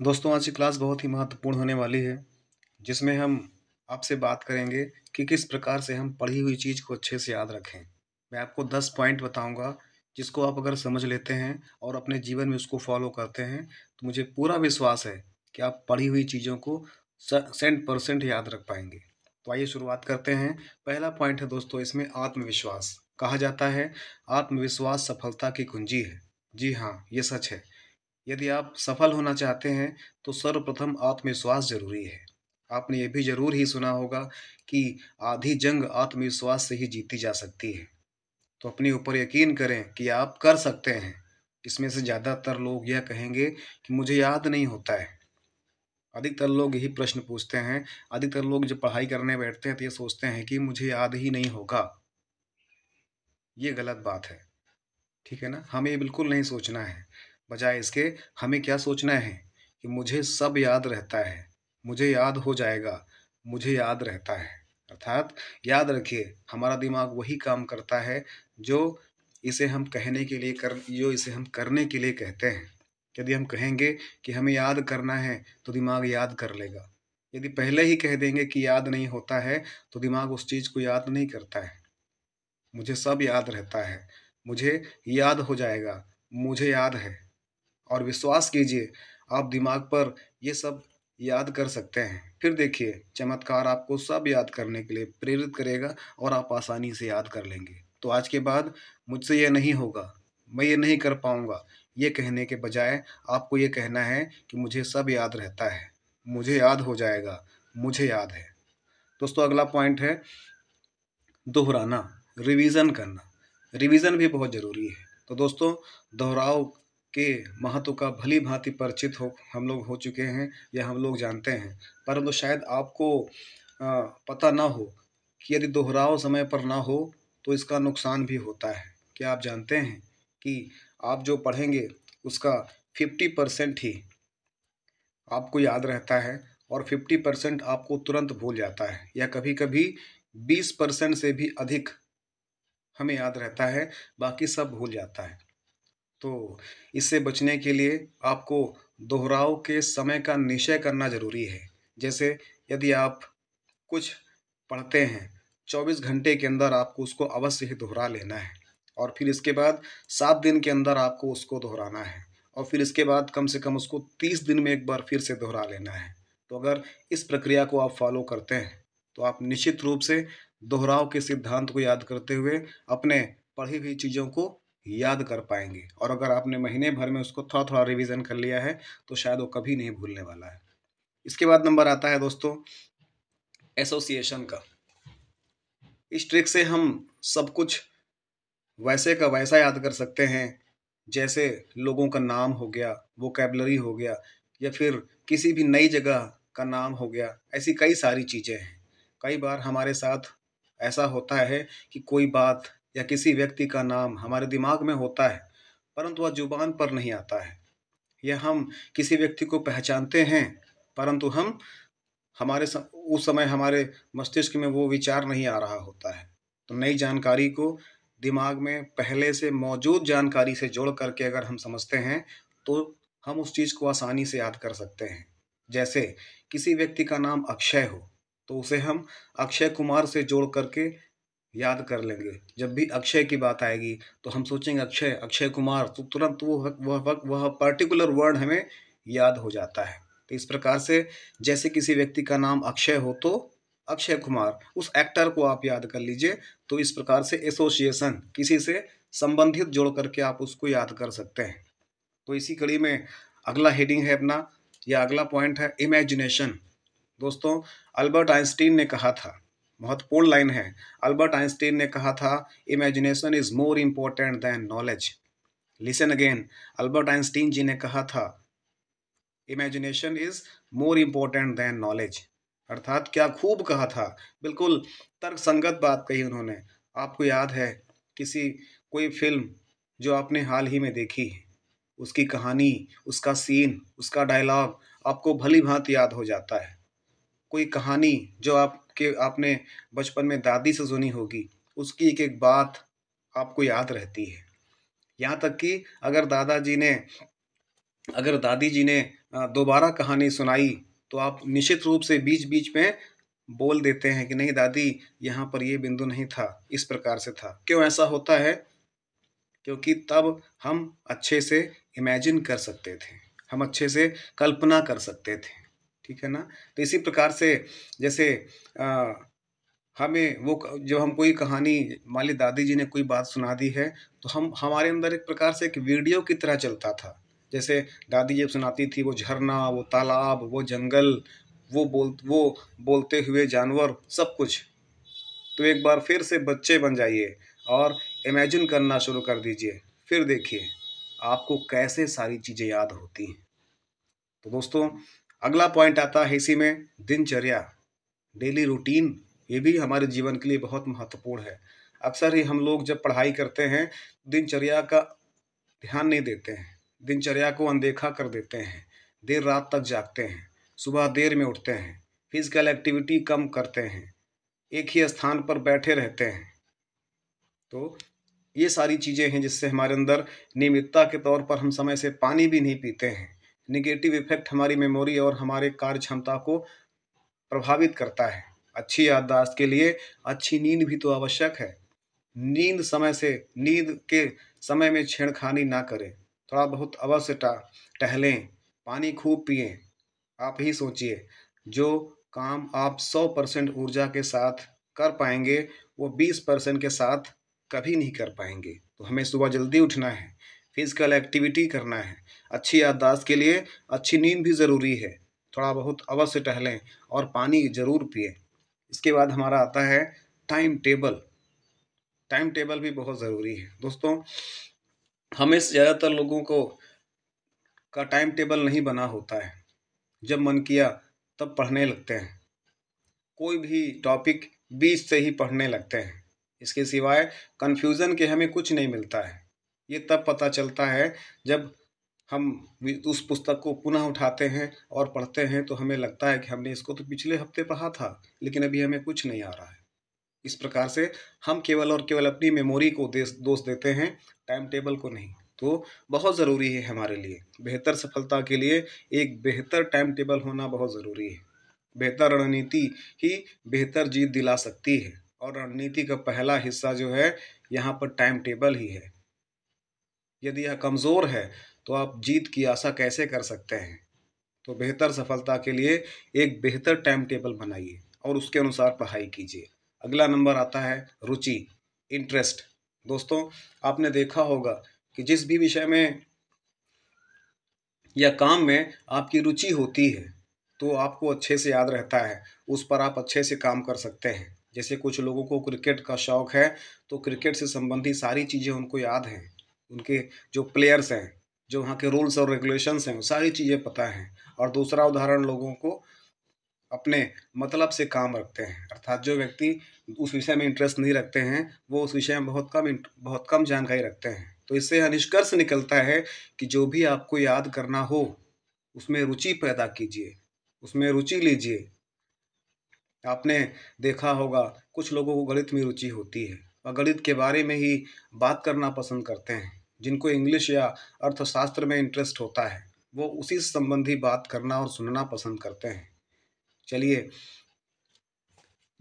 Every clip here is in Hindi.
दोस्तों, आज की क्लास बहुत ही महत्वपूर्ण होने वाली है, जिसमें हम आपसे बात करेंगे कि किस प्रकार से हम पढ़ी हुई चीज़ को अच्छे से याद रखें। मैं आपको 10 पॉइंट बताऊँगा, जिसको आप अगर समझ लेते हैं और अपने जीवन में उसको फ़ॉलो करते हैं, तो मुझे पूरा विश्वास है कि आप पढ़ी हुई चीज़ों को स 100% याद रख पाएँगे। तो आइए शुरुआत करते हैं। पहला पॉइंट है दोस्तों इसमें आत्मविश्वास। कहा जाता है, आत्मविश्वास सफलता की कुंजी है। जी हाँ, ये सच है। यदि आप सफल होना चाहते हैं, तो सर्वप्रथम आत्मविश्वास ज़रूरी है। आपने ये भी ज़रूर ही सुना होगा कि आधी जंग आत्मविश्वास से ही जीती जा सकती है। तो अपने ऊपर यकीन करें कि आप कर सकते हैं। इसमें से ज़्यादातर लोग यह कहेंगे कि मुझे याद नहीं होता है। अधिकतर लोग यही प्रश्न पूछते हैं। अधिकतर लोग जब पढ़ाई करने बैठते हैं, तो ये सोचते हैं कि मुझे याद ही नहीं होगा। ये गलत बात है। ठीक है ना? हमें ये बिल्कुल नहीं सोचना है। बजाय इसके हमें क्या सोचना है कि मुझे सब याद रहता है, मुझे याद हो जाएगा, मुझे याद रहता है। अर्थात याद रखिए, हमारा दिमाग वही काम करता है जो जो इसे हम करने के लिए कहते हैं। यदि हम कहेंगे कि हमें याद करना है, तो दिमाग याद कर लेगा। यदि पहले ही कह देंगे कि याद नहीं होता है, तो दिमाग उस चीज़ को याद नहीं करता है। मुझे सब याद रहता है, मुझे याद हो जाएगा, मुझे याद है। और विश्वास कीजिए, आप दिमाग पर ये सब याद कर सकते हैं। फिर देखिए, चमत्कार आपको सब याद करने के लिए प्रेरित करेगा और आप आसानी से याद कर लेंगे। तो आज के बाद मुझसे ये नहीं होगा, मैं ये नहीं कर पाऊँगा, ये कहने के बजाय आपको ये कहना है कि मुझे सब याद रहता है, मुझे याद हो जाएगा, मुझे याद है। दोस्तों, अगला पॉइंट है दोहराना, रिवीज़न करना। रिवीज़न भी बहुत ज़रूरी है। तो दोस्तों, दोहराव के महत्व का भली-भाँति परिचित हो हम लोग हो चुके हैं या हम लोग जानते हैं। परंतु शायद आपको अ, पता ना हो कि यदि दोहराव समय पर ना हो, तो इसका नुकसान भी होता है। क्या आप जानते हैं कि आप जो पढ़ेंगे, उसका 50% ही आपको याद रहता है और 50% आपको तुरंत भूल जाता है, या कभी-कभी 20% से भी अधिक हमें याद रहता है, बाकी सब भूल जाता है। तो इससे बचने के लिए आपको दोहराव के समय का निश्चय करना ज़रूरी है। जैसे यदि आप कुछ पढ़ते हैं, 24 घंटे के अंदर आपको उसको अवश्य ही दोहरा लेना है और फिर इसके बाद 7 दिन के अंदर आपको उसको दोहराना है और फिर इसके बाद कम से कम उसको 30 दिन में एक बार फिर से दोहरा लेना है। तो अगर इस प्रक्रिया को आप फ़ॉलो करते हैं, तो आप निश्चित रूप से दोहराव के सिद्धांत को याद करते हुए अपने पढ़ी हुई चीज़ों को याद कर पाएँगे और अगर आपने महीने भर में उसको थोड़ा-थोड़ा रिवीज़न कर लिया है, तो शायद वो कभी नहीं भूलने वाला है। इसके बाद नंबर आता है दोस्तों एसोसिएशन का। इस ट्रिक से हम सब कुछ वैसे का वैसा याद कर सकते हैं, जैसे लोगों का नाम हो गया, वोकैब्युलरी हो गया या फिर किसी भी नई जगह का नाम हो गया, ऐसी कई सारी चीज़ें हैं। कई बार हमारे साथ ऐसा होता है कि कोई बात या किसी व्यक्ति का नाम हमारे दिमाग में होता है, परंतु वह ज़ुबान पर नहीं आता है या हम किसी व्यक्ति को पहचानते हैं, परंतु उस समय हमारे मस्तिष्क में वो विचार नहीं आ रहा होता है। तो नई जानकारी को दिमाग में पहले से मौजूद जानकारी से जोड़ करके अगर हम समझते हैं, तो हम उस चीज़ को आसानी से याद कर सकते हैं। जैसे किसी व्यक्ति का नाम अक्षय हो, तो उसे हम अक्षय कुमार से जोड़ करके याद कर लेंगे। जब भी अक्षय की बात आएगी, तो हम सोचेंगे अक्षय, अक्षय कुमार, तो तुरंत वह पर्टिकुलर वर्ड हमें याद हो जाता है। तो इस प्रकार से जैसे किसी व्यक्ति का नाम अक्षय हो, तो अक्षय कुमार, उस एक्टर को आप याद कर लीजिए। तो इस प्रकार से एसोसिएशन, किसी से संबंधित जोड़ करके आप उसको याद कर सकते हैं। तो इसी कड़ी में अगला हेडिंग है अपना, या अगला पॉइंट है इमेजिनेशन। दोस्तों, अल्बर्ट आइंस्टीन ने कहा था, महत्वपूर्ण लाइन है, अल्बर्ट आइंस्टीन ने कहा था, imagination is more important than knowledge. Listen again, Albert Einstein ji ने कहा था, imagination is more important than knowledge. अर्थात क्या खूब कहा था, बिल्कुल तर्कसंगत बात कही उन्होंने। आपको याद है किसी कोई फिल्म जो आपने हाल ही में देखी, उसकी कहानी, उसका सीन, उसका डायलॉग आपको भली भांति याद हो जाता है। कोई कहानी जो आपने बचपन में दादी से सुनी होगी, उसकी एक-एक बात आपको याद रहती है। यहाँ तक कि अगर दादाजी ने अगर दादी जी ने दोबारा कहानी सुनाई तो आप निश्चित रूप से बीच-बीच में बोल देते हैं कि नहीं दादी, यहाँ पर ये बिंदु नहीं था, इस प्रकार से था। क्यों ऐसा होता है? क्योंकि तब हम अच्छे से इमेजिन कर सकते थे, हम अच्छे से कल्पना कर सकते थे, ठीक है ना? तो इसी प्रकार से जैसे अ, हमें वो क जब हम कोई कहानी मान ली दादी जी ने कोई बात सुना दी है, तो हम हमारे अंदर एक प्रकार से एक वीडियो की तरह चलता था। जैसे दादी जब सुनाती थी वो झरना, वो तालाब, वो जंगल, वो बोलते हुए जानवर, सब कुछ। तो एक बार फिर से बच्चे बन जाइए और इमेजिन करना शुरू कर दीजिए। फिर देखिए, आपको कैसे सारी चीज़ें याद होती हैं। तो दोस्तों, अगला पॉइंट आता है इसी में दिनचर्या, डेली रूटीन। ये भी हमारे जीवन के लिए बहुत महत्वपूर्ण है। अक्सर ही हम लोग जब पढ़ाई करते हैं, दिनचर्या का ध्यान नहीं देते हैं, दिनचर्या को अनदेखा कर देते हैं, देर रात तक जागते हैं, सुबह देर में उठते हैं, फिजिकल एक्टिविटी कम करते हैं, एक ही स्थान पर बैठे रहते हैं। तो ये सारी चीज़ें हैं जिससे हमारे अंदर नियमितता के तौर पर हम समय से पानी भी नहीं पीते हैं। नेगेटिव इफ़ेक्ट हमारी मेमोरी और हमारे कार्य क्षमता को प्रभावित करता है। अच्छी याददाश्त के लिए अच्छी नींद भी तो आवश्यक है। नींद के समय में छेड़खानी ना करें। थोड़ा बहुत अवश्य टहलें, पानी खूब पिएँ। आप ही सोचिए, जो काम आप 100% ऊर्जा के साथ कर पाएँगे, वो 20% के साथ कभी नहीं कर पाएँगे। तो हमें सुबह जल्दी उठना है, फिज़िकल एक्टिविटी करना है। अच्छी याददाश्त के लिए अच्छी नींद भी ज़रूरी है। थोड़ा बहुत अवश्य टहलें और पानी ज़रूर पिएँ। इसके बाद हमारा आता है टाइम टेबल। टाइम टेबल भी बहुत ज़रूरी है। दोस्तों, हमें से ज़्यादातर लोगों को का टाइम टेबल नहीं बना होता है। जब मन किया तब पढ़ने लगते हैं। कोई भी टॉपिक बीच से ही पढ़ने लगते हैं। इसके सिवाय कन्फ्यूज़न के हमें कुछ नहीं मिलता है। ये तब पता चलता है जब हम उस पुस्तक को पुनः उठाते हैं और पढ़ते हैं तो हमें लगता है कि हमने इसको तो पिछले हफ्ते पढ़ा था, लेकिन अभी हमें कुछ नहीं आ रहा है। इस प्रकार से हम केवल और केवल अपनी मेमोरी को दोष देते हैं, टाइम टेबल को नहीं। तो बहुत ज़रूरी है हमारे लिए, बेहतर सफलता के लिए एक बेहतर टाइम टेबल होना बहुत ज़रूरी है। बेहतर रणनीति ही बेहतर जीत दिला सकती है और रणनीति का पहला हिस्सा जो है, यहाँ पर टाइम टेबल ही है। यदि यह कमज़ोर है, तो आप जीत की आशा कैसे कर सकते हैं? तो बेहतर सफलता के लिए एक बेहतर टाइम टेबल बनाइए और उसके अनुसार पढ़ाई कीजिए। अगला नंबर आता है रुचि, इंटरेस्ट। दोस्तों, आपने देखा होगा कि जिस भी विषय में या काम में आपकी रुचि होती है, तो आपको अच्छे से याद रहता है, उस पर आप अच्छे से काम कर सकते हैं। जैसे कुछ लोगों को क्रिकेट का शौक है, तो क्रिकेट से संबंधित सारी चीज़ें उनको याद हैं। उनके जो प्लेयर्स हैं, जो वहाँ के रूल्स और रेगुलेशंस हैं, वो सारी चीज़ें पता हैं। और दूसरा उदाहरण लोगों को अपने मतलब से काम रखते हैं, अर्थात जो व्यक्ति उस विषय में इंटरेस्ट नहीं रखते हैं, वो उस विषय में बहुत कम जानकारी रखते हैं। तो इससे यह निष्कर्ष निकलता है कि जो भी आपको याद करना हो, उसमें रुचि पैदा कीजिए, उसमें रुचि लीजिए। आपने देखा होगा कुछ लोगों को गणित में रुचि होती है और गणित के बारे में ही बात करना पसंद करते हैं। जिनको इंग्लिश या अर्थशास्त्र में इंटरेस्ट होता है, वो उसी से संबंधी बात करना और सुनना पसंद करते हैं। चलिए,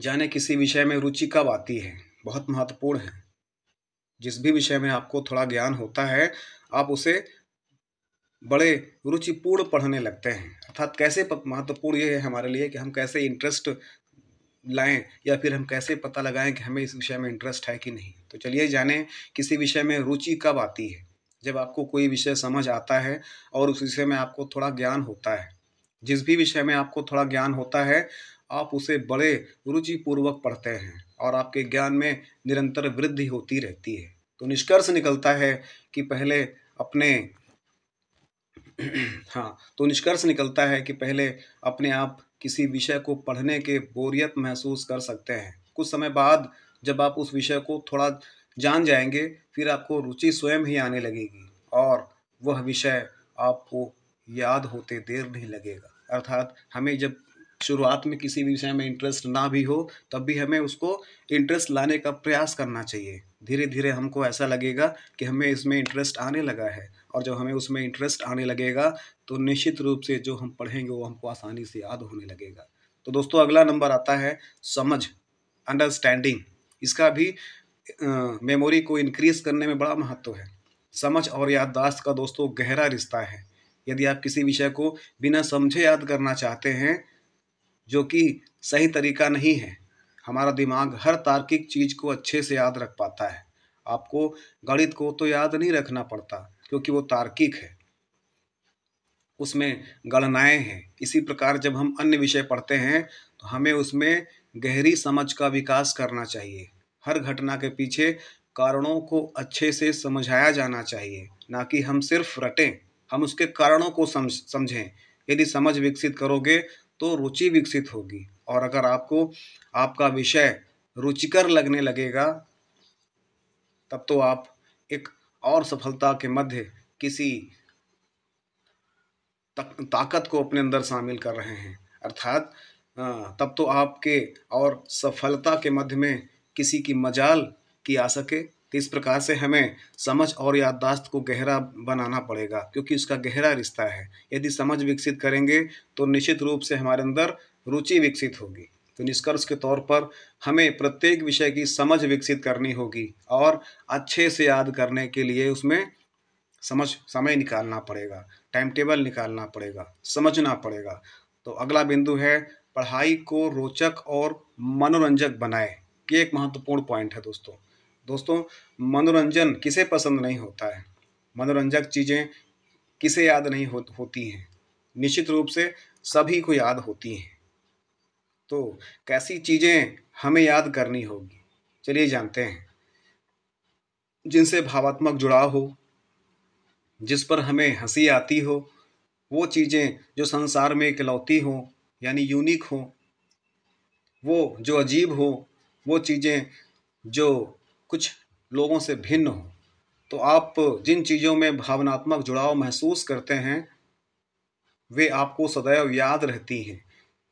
जाने किसी विषय में रुचि कब आती है, बहुत महत्वपूर्ण है। जिस भी विषय में आपको थोड़ा ज्ञान होता है, आप उसे बड़े रुचिपूर्ण पढ़ने लगते हैं। अर्थात कैसे महत्वपूर्ण ये है हमारे लिए कि हम कैसे इंटरेस्ट लाएं या फिर हम कैसे पता लगाएं कि हमें इस विषय में इंटरेस्ट है कि नहीं। तो चलिए जानें किसी विषय में रुचि कब आती है। जब आपको कोई विषय समझ आता है और उस विषय में आपको थोड़ा ज्ञान होता है। जिस भी विषय में आपको थोड़ा ज्ञान होता है, आप उसे बड़े रुचिपूर्वक पढ़ते हैं और आपके ज्ञान में निरंतर वृद्धि होती रहती है। तो निष्कर्ष निकलता है कि पहले अपने हाँ, तो निष्कर्ष निकलता है कि पहले अपने आप किसी विषय को पढ़ने के बोरियत महसूस कर सकते हैं। कुछ समय बाद जब आप उस विषय को थोड़ा जान जाएँगे, फिर आपको रुचि स्वयं ही आने लगेगी और वह विषय आपको याद होते देर नहीं लगेगा। अर्थात हमें जब शुरुआत में किसी भी विषय में इंटरेस्ट ना भी हो, तब भी हमें उसको इंटरेस्ट लाने का प्रयास करना चाहिए। धीरे-धीरे हमको ऐसा लगेगा कि हमें इसमें इंटरेस्ट आने लगा है और जब हमें उसमें इंटरेस्ट आने लगेगा तो निश्चित रूप से जो हम पढ़ेंगे वो हमको आसानी से याद होने लगेगा। तो दोस्तों अगला नंबर आता है समझ, अंडरस्टैंडिंग। इसका भी मेमोरी को इंक्रीज करने में बड़ा महत्व है। समझ और याददाश्त का दोस्तों गहरा रिश्ता है। यदि आप किसी विषय को बिना समझे याद करना चाहते हैं, जो कि सही तरीका नहीं है, हमारा दिमाग हर तार्किक चीज को अच्छे से याद रख पाता है। आपको गणित को तो याद नहीं रखना पड़ता क्योंकि वो तार्किक है, उसमें गणनाएं हैं। इसी प्रकार जब हम अन्य विषय पढ़ते हैं तो हमें उसमें गहरी समझ का विकास करना चाहिए। हर घटना के पीछे कारणों को अच्छे से समझाया जाना चाहिए, ना कि हम सिर्फ रटें, हम उसके कारणों को समझें। यदि समझ विकसित करोगे तो रुचि विकसित होगी, और अगर आपको आपका विषय रुचिकर लगने लगेगा तब तो आप एक और सफलता के मध्य किसी ताकत को अपने अंदर शामिल कर रहे हैं। अर्थात तब तो आपके और सफलता के मध्य में किसी की मजाल की आ सके। तो इस प्रकार से हमें समझ और याददाश्त को गहरा बनाना पड़ेगा क्योंकि उसका गहरा रिश्ता है। यदि समझ विकसित करेंगे तो निश्चित रूप से हमारे अंदर रुचि विकसित होगी। तो निष्कर्ष के तौर पर हमें प्रत्येक विषय की समझ विकसित करनी होगी और अच्छे से याद करने के लिए उसमें समय निकालना पड़ेगा, टाइम टेबल निकालना पड़ेगा, समझना पड़ेगा। तो अगला बिंदु है पढ़ाई को रोचक और मनोरंजक बनाए। ये एक महत्वपूर्ण पॉइंट है दोस्तों। दोस्तों मनोरंजन किसे पसंद नहीं होता है? मनोरंजक चीज़ें किसे याद नहीं होती हैं? निश्चित रूप से सभी को याद होती हैं। तो कैसी चीज़ें हमें याद करनी होगी? चलिए जानते हैं। जिनसे भावात्मक जुड़ाव हो, जिस पर हमें हंसी आती हो, वो चीज़ें जो संसार में इकलौती हों यानी यूनिक हों, वो जो अजीब हो, वो चीज़ें जो कुछ लोगों से भिन्न हो। तो आप जिन चीज़ों में भावनात्मक जुड़ाव महसूस करते हैं वे आपको सदैव याद रहती हैं।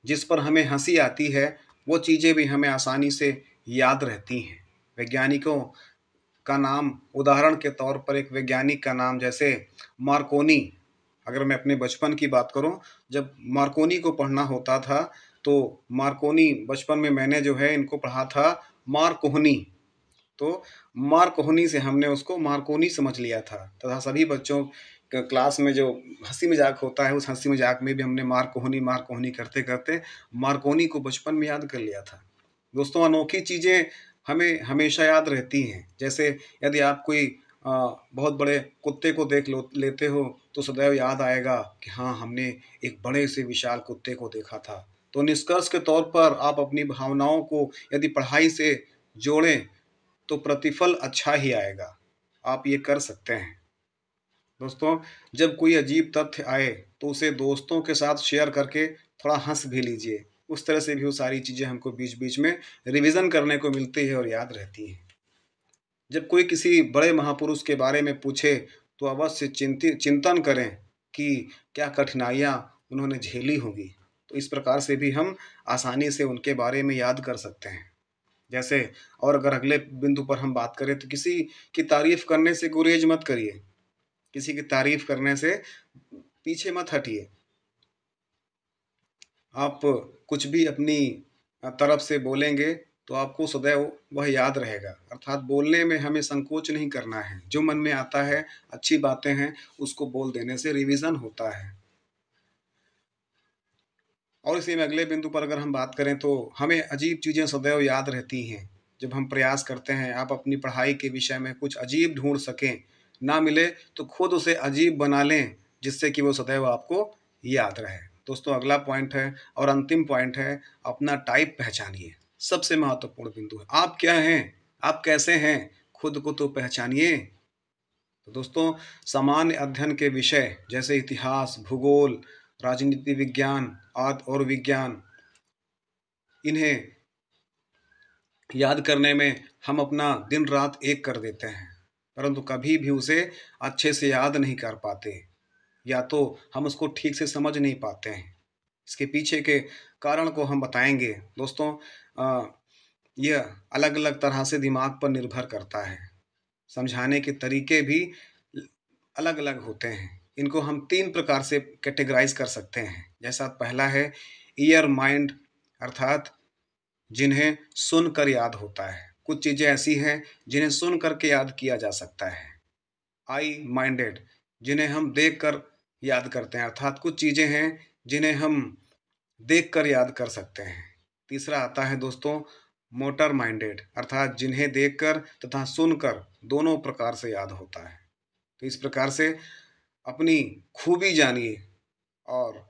जिस पर हमें हंसी आती है वो चीज़ें भी हमें आसानी से याद रहती हैं। वैज्ञानिकों का नाम, उदाहरण के तौर पर एक वैज्ञानिक का नाम जैसे मार्कोनी, अगर मैं अपने बचपन की बात करूं, जब मार्कोनी को पढ़ना होता था तो मार्कोनी, बचपन में मैंने जो है इनको पढ़ा था मार्कोनी। तो मार्कोनी से हमने उसको मार्कोनी समझ लिया था तथा सभी बच्चों क्लास में जो हंसी मजाक होता है उस हंसी मजाक में भी हमने मार्कोनी मार्कोनी करते करते मार्कोनी को बचपन में याद कर लिया था। दोस्तों अनोखी चीज़ें हमें हमेशा याद रहती हैं। जैसे यदि आप कोई बहुत बड़े कुत्ते को देख लेते हो तो सदैव याद आएगा कि हाँ हमने एक बड़े से विशाल कुत्ते को देखा था। तो निष्कर्ष के तौर पर आप अपनी भावनाओं को यदि पढ़ाई से जोड़ें तो प्रतिफल अच्छा ही आएगा। आप ये कर सकते हैं। दोस्तों जब कोई अजीब तथ्य आए तो उसे दोस्तों के साथ शेयर करके थोड़ा हंस भी लीजिए। उस तरह से भी वो सारी चीज़ें हमको बीच बीच में रिवीजन करने को मिलती है और याद रहती हैं। जब कोई किसी बड़े महापुरुष के बारे में पूछे तो अवश्य चिंतन करें कि क्या कठिनाइयाँ उन्होंने झेली होंगी। तो इस प्रकार से भी हम आसानी से उनके बारे में याद कर सकते हैं। जैसे और अगर अगले बिंदु पर हम बात करें तो किसी की तारीफ करने से गुरेज मत करिए, किसी की तारीफ करने से पीछे मत हटिए। आप कुछ भी अपनी तरफ से बोलेंगे तो आपको सदैव वह याद रहेगा। अर्थात बोलने में हमें संकोच नहीं करना है। जो मन में आता है, अच्छी बातें हैं, उसको बोल देने से रिवीजन होता है। और इसी में अगले बिंदु पर अगर हम बात करें तो हमें अजीब चीज़ें सदैव याद रहती हैं। जब हम प्रयास करते हैं आप अपनी पढ़ाई के विषय में कुछ अजीब ढूंढ सकें, ना मिले तो खुद उसे अजीब बना लें जिससे कि वो सदैव आपको याद रहे। दोस्तों अगला पॉइंट है और अंतिम पॉइंट है, अपना टाइप पहचानिए। सबसे महत्वपूर्ण बिंदु है, आप क्या हैं, आप कैसे हैं, खुद को तो पहचानिए। तो दोस्तों सामान्य अध्ययन के विषय जैसे इतिहास, भूगोल, राजनीति विज्ञान आदि और विज्ञान, इन्हें याद करने में हम अपना दिन रात एक कर देते हैं परंतु कभी भी उसे अच्छे से याद नहीं कर पाते, या तो हम उसको ठीक से समझ नहीं पाते हैं। इसके पीछे के कारण को हम बताएंगे। दोस्तों यह अलग अलग तरह से दिमाग पर निर्भर करता है। समझाने के तरीके भी अलग अलग होते हैं। इनको हम 3 प्रकार से कैटेगराइज़ कर सकते हैं। जैसा पहला है ईयर माइंड, अर्थात जिन्हें सुनकर याद होता है। कुछ चीज़ें ऐसी हैं जिन्हें सुन कर के याद किया जा सकता है। आई माइंडेड, जिन्हें हम देखकर याद करते हैं, अर्थात कुछ चीज़ें हैं जिन्हें हम देखकर याद कर सकते हैं। तीसरा आता है दोस्तों मोटर माइंडेड, अर्थात जिन्हें देखकर तथा सुनकर दोनों प्रकार से याद होता है। तो इस प्रकार से अपनी खूबी जानिए और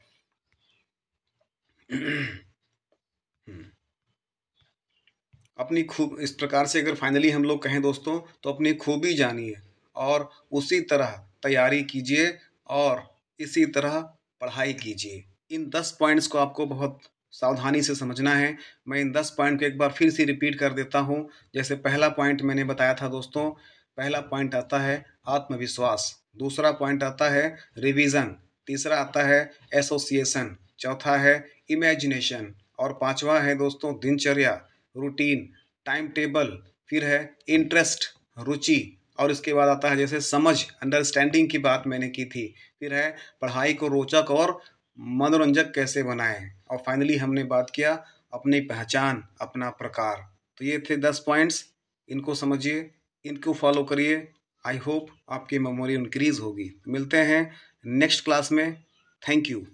अपनी खूब इस प्रकार से अगर फाइनली हम लोग कहें दोस्तों, तो अपनी खूबी जानिए और उसी तरह तैयारी कीजिए और इसी तरह पढ़ाई कीजिए। इन 10 पॉइंट्स को आपको बहुत सावधानी से समझना है। मैं इन 10 पॉइंट को एक बार फिर से रिपीट कर देता हूँ। जैसे पहला पॉइंट मैंने बताया था दोस्तों, पहला पॉइंट आता है आत्मविश्वास, दूसरा पॉइंट आता है रिवीजन, तीसरा आता है एसोसिएशन, चौथा है इमेजिनेशन और पांचवा है दोस्तों दिनचर्या, रूटीन, टाइम टेबल, फिर है इंटरेस्ट, रुचि, और इसके बाद आता है जैसे समझ, अंडरस्टैंडिंग की बात मैंने की थी, फिर है पढ़ाई को रोचक और मनोरंजक कैसे बनाएं, और फाइनली हमने बात किया अपनी पहचान, अपना प्रकार। तो ये थे 10 पॉइंट्स, इनको समझिए, इनको फॉलो करिए। आई होप आपकी मेमोरी इंक्रीज होगी। मिलते हैं नेक्स्ट क्लास में। Thank you.